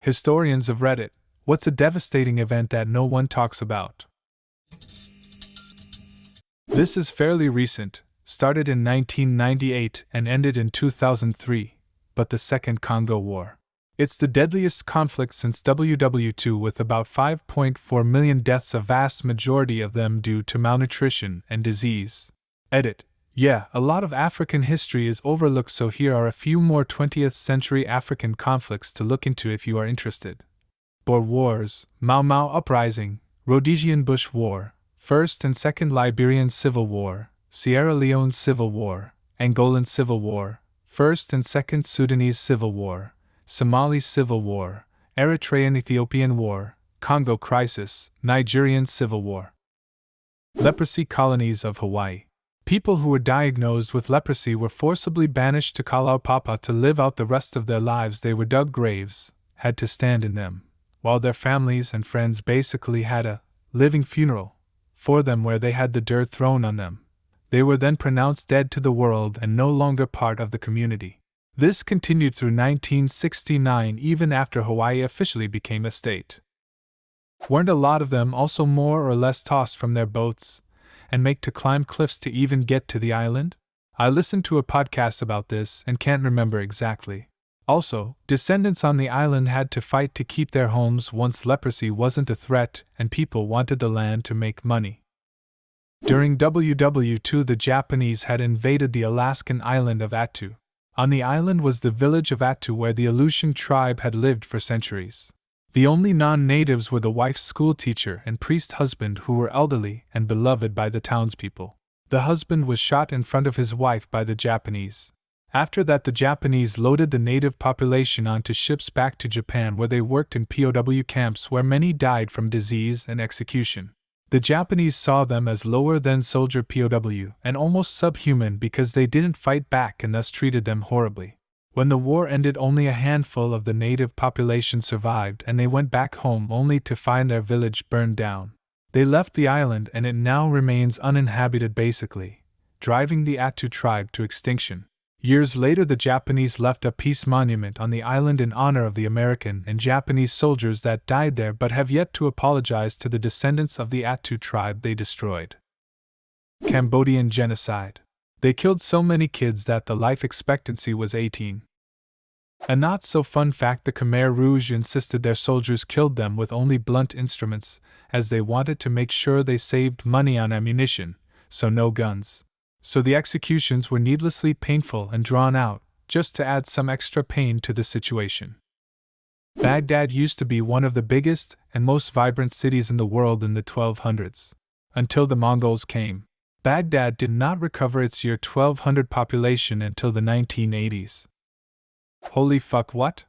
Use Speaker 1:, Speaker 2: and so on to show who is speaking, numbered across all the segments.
Speaker 1: Historians have read it. What's a devastating event that no one talks about? This is fairly recent, started in 1998 and ended in 2003, but the Second Congo War. It's the deadliest conflict since WWII with about 5.4 million deaths, a vast majority of them due to malnutrition and disease. Edit. Yeah, a lot of African history is overlooked, so here are a few more 20th century African conflicts to look into if you are interested. Boer Wars, Mau Mau Uprising, Rhodesian Bush War, First and Second Liberian Civil War, Sierra Leone Civil War, Angolan Civil War, First and Second Sudanese Civil War, Somali Civil War, Eritrean Ethiopian War, Congo Crisis, Nigerian Civil War. Leprosy colonies of Hawaii. People who were diagnosed with leprosy were forcibly banished to Kalaupapa to live out the rest of their lives. They were dug graves, had to stand in them, while their families and friends basically had a living funeral for them where they had the dirt thrown on them. They were then pronounced dead to the world and no longer part of the community. This continued through 1969, even after Hawaii officially became a state. Weren't a lot of them also more or less tossed from their boats and made to climb cliffs to even get to the island? I listened to a podcast about this and can't remember exactly. Also, descendants on the island had to fight to keep their homes once leprosy wasn't a threat and people wanted the land to make money. During WWII, the Japanese had invaded the Alaskan island of Attu. On the island was the village of Attu where the Aleutian tribe had lived for centuries. The only non-natives were the wife's schoolteacher and priest husband, who were elderly and beloved by the townspeople. The husband was shot in front of his wife by the Japanese. After that, the Japanese loaded the native population onto ships back to Japan, where they worked in POW camps where many died from disease and execution. The Japanese saw them as lower than soldier POW and almost subhuman because they didn't fight back and thus treated them horribly. When the war ended, only a handful of the native population survived and they went back home only to find their village burned down. They left the island and it now remains uninhabited basically, driving the Attu tribe to extinction. Years later, the Japanese left a peace monument on the island in honor of the American and Japanese soldiers that died there, but have yet to apologize to the descendants of the Attu tribe they destroyed. Cambodian genocide. They killed so many kids that the life expectancy was 18. A not-so-fun fact: the Khmer Rouge insisted their soldiers killed them with only blunt instruments, as they wanted to make sure they saved money on ammunition, so no guns. So the executions were needlessly painful and drawn out, just to add some extra pain to the situation. Baghdad used to be one of the biggest and most vibrant cities in the world in the 1200s. Until the Mongols came. Baghdad did not recover its year 1200 population until the 1980s. Holy fuck, what?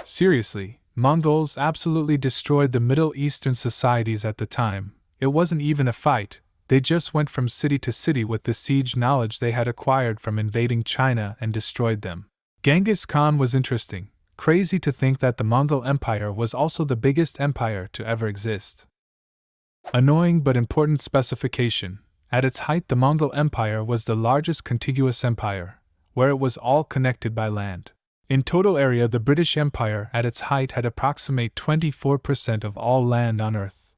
Speaker 1: Seriously, Mongols absolutely destroyed the Middle Eastern societies at the time. It wasn't even a fight. They just went from city to city with the siege knowledge they had acquired from invading China and destroyed them. Genghis Khan was interesting. Crazy to think that the Mongol Empire was also the biggest empire to ever exist. Annoying but important specification. At its height, the Mongol Empire was the largest contiguous empire, where it was all connected by land. In total area, the British Empire at its height had approximately 24% of all land on Earth.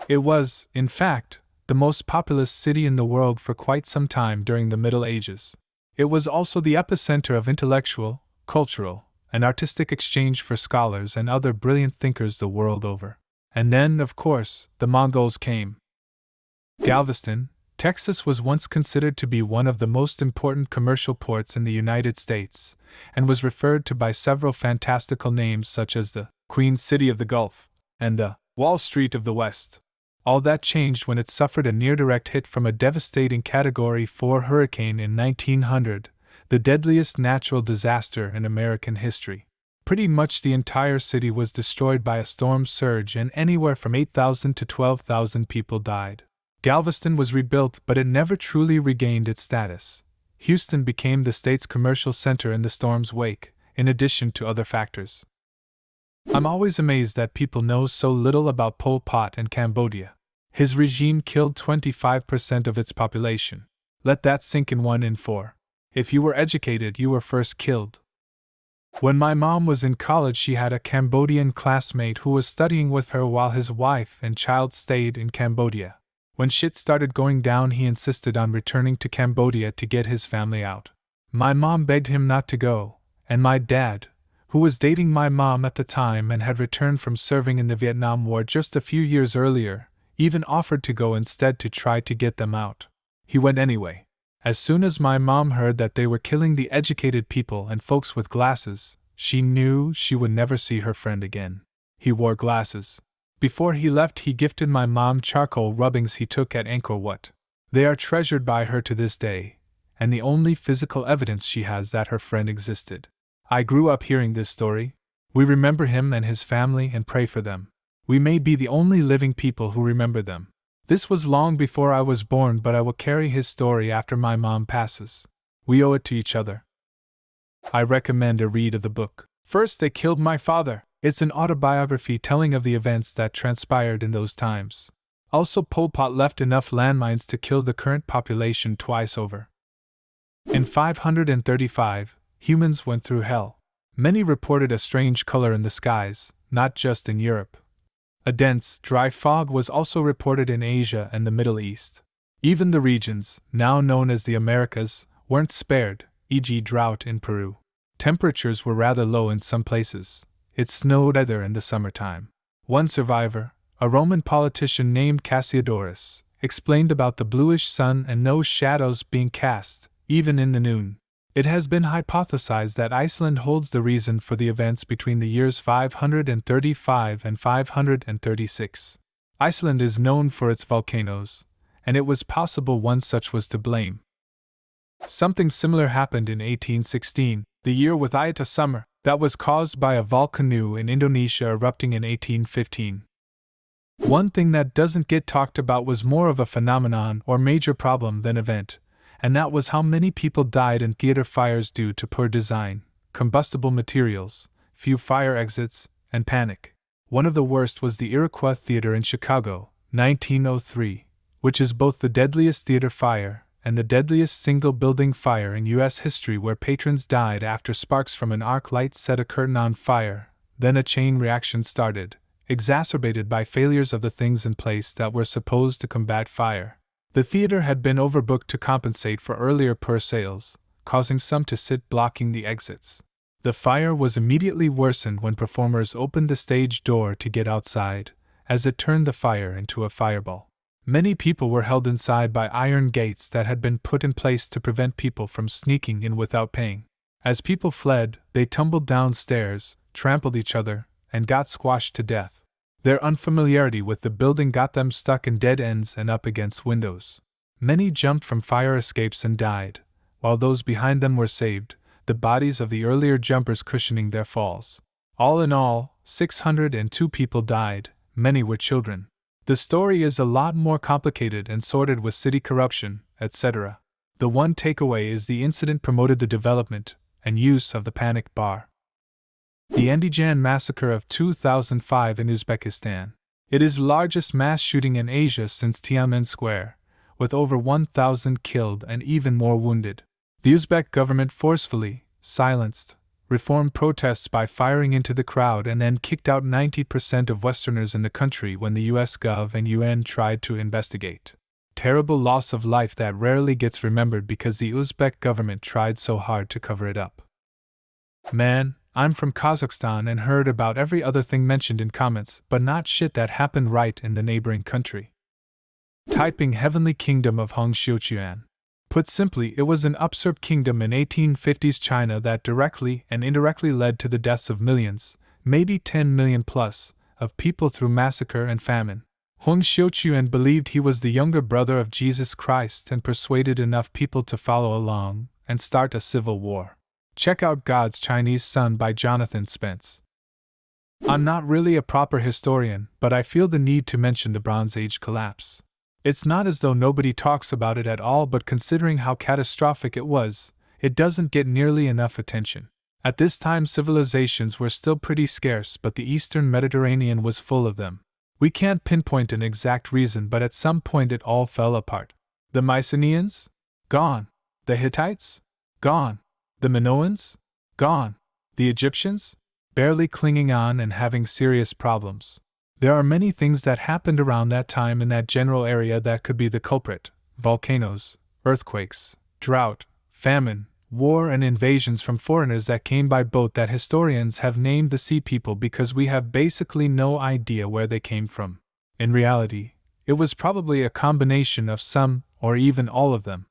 Speaker 1: It was, in fact, the most populous city in the world for quite some time during the Middle Ages. It was also the epicenter of intellectual, cultural, and artistic exchange for scholars and other brilliant thinkers the world over. And then, of course, the Mongols came. Galveston, Texas was once considered to be one of the most important commercial ports in the United States, and was referred to by several fantastical names such as the Queen City of the Gulf and the Wall Street of the West. All that changed when it suffered a near-direct hit from a devastating Category 4 hurricane in 1900, the deadliest natural disaster in American history. Pretty much the entire city was destroyed by a storm surge and anywhere from 8,000 to 12,000 people died. Galveston was rebuilt, but it never truly regained its status. Houston became the state's commercial center in the storm's wake, in addition to other factors. I'm always amazed that people know so little about Pol Pot and Cambodia. His regime killed 25% of its population. Let that sink in 1 in 4. If you were educated, you were first killed. When my mom was in college, she had a Cambodian classmate who was studying with her while his wife and child stayed in Cambodia. When shit started going down, he insisted on returning to Cambodia to get his family out. My mom begged him not to go, and my dad, who was dating my mom at the time and had returned from serving in the Vietnam War just a few years earlier, even offered to go instead to try to get them out. He went anyway. As soon as my mom heard that they were killing the educated people and folks with glasses, she knew she would never see her friend again. He wore glasses. Before he left, he gifted my mom charcoal rubbings he took at Angkor Wat. They are treasured by her to this day, and the only physical evidence she has that her friend existed. I grew up hearing this story. We remember him and his family and pray for them. We may be the only living people who remember them. This was long before I was born, but I will carry his story after my mom passes. We owe it to each other. I recommend a read of the book. First They Killed My Father. It's an autobiography telling of the events that transpired in those times. Also, Pol Pot left enough landmines to kill the current population twice over. In 535, humans went through hell. Many reported a strange color in the skies, not just in Europe. A dense, dry fog was also reported in Asia and the Middle East. Even the regions, now known as the Americas, weren't spared, e.g. drought in Peru. Temperatures were rather low in some places. It snowed either in the summertime. One survivor, a Roman politician named Cassiodorus, explained about the bluish sun and no shadows being cast, even in the noon. It has been hypothesized that Iceland holds the reason for the events between the years 535 and 536. Iceland is known for its volcanoes, and it was possible one such was to blame. Something similar happened in 1816, the year without a summer, that was caused by a volcano in Indonesia erupting in 1815. One thing that doesn't get talked about was more of a phenomenon or major problem than event, and that was how many people died in theater fires due to poor design, combustible materials, few fire exits, and panic. One of the worst was the Iroquois Theater in Chicago, 1903, which is both the deadliest theater fire and the deadliest single-building fire in U.S. history, where patrons died after sparks from an arc light set a curtain on fire. Then a chain reaction started, exacerbated by failures of the things in place that were supposed to combat fire. The theater had been overbooked to compensate for earlier poor sales, causing some to sit blocking the exits. The fire was immediately worsened when performers opened the stage door to get outside, as it turned the fire into a fireball. Many people were held inside by iron gates that had been put in place to prevent people from sneaking in without paying. As people fled, they tumbled down stairs, trampled each other, and got squashed to death. Their unfamiliarity with the building got them stuck in dead ends and up against windows. Many jumped from fire escapes and died, while those behind them were saved, the bodies of the earlier jumpers cushioning their falls. All in all, 602 people died, many were children. The story is a lot more complicated and sordid with city corruption, etc. The one takeaway is the incident promoted the development and use of the panic bar. The Andijan massacre of 2005 in Uzbekistan. It is the largest mass shooting in Asia since Tiananmen Square, with over 1,000 killed and even more wounded. The Uzbek government forcefully silenced reform protests by firing into the crowd and then kicked out 90% of Westerners in the country when the US Gov and UN tried to investigate. Terrible loss of life that rarely gets remembered because the Uzbek government tried so hard to cover it up. Man, I'm from Kazakhstan and heard about every other thing mentioned in comments, but not shit that happened right in the neighboring country. Taiping Heavenly Kingdom of Hong Xiuquan. Put simply, it was an usurped kingdom in 1850s China that directly and indirectly led to the deaths of millions, maybe 10 million plus, of people through massacre and famine. Hong Xiuquan believed he was the younger brother of Jesus Christ and persuaded enough people to follow along and start a civil war. Check out God's Chinese Son by Jonathan Spence. I'm not really a proper historian, but I feel the need to mention the Bronze Age collapse. It's not as though nobody talks about it at all, but considering how catastrophic it was, it doesn't get nearly enough attention. At this time, civilizations were still pretty scarce, but the Eastern Mediterranean was full of them. We can't pinpoint an exact reason, but at some point it all fell apart. The Mycenaeans? Gone. The Hittites? Gone. The Minoans? Gone. The Egyptians? Barely clinging on and having serious problems. There are many things that happened around that time in that general area that could be the culprit: volcanoes, earthquakes, drought, famine, war, and invasions from foreigners that came by boat that historians have named the Sea People because we have basically no idea where they came from. In reality, it was probably a combination of some, or even all of them.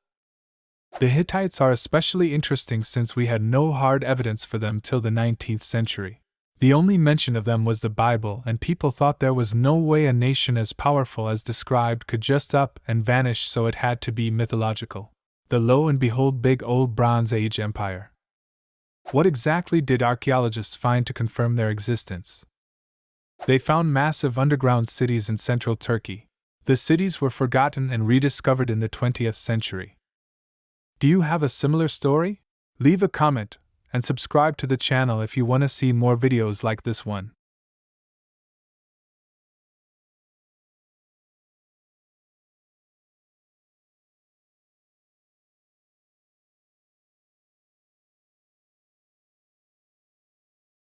Speaker 1: The Hittites are especially interesting since we had no hard evidence for them till the 19th century. The only mention of them was the Bible, and people thought there was no way a nation as powerful as described could just up and vanish, so it had to be mythological. The lo and behold big old Bronze Age empire. What exactly did archaeologists find to confirm their existence? They found massive underground cities in central Turkey. The cities were forgotten and rediscovered in the 20th century. Do you have a similar story? Leave a comment and subscribe to the channel if you want to see more videos like this one.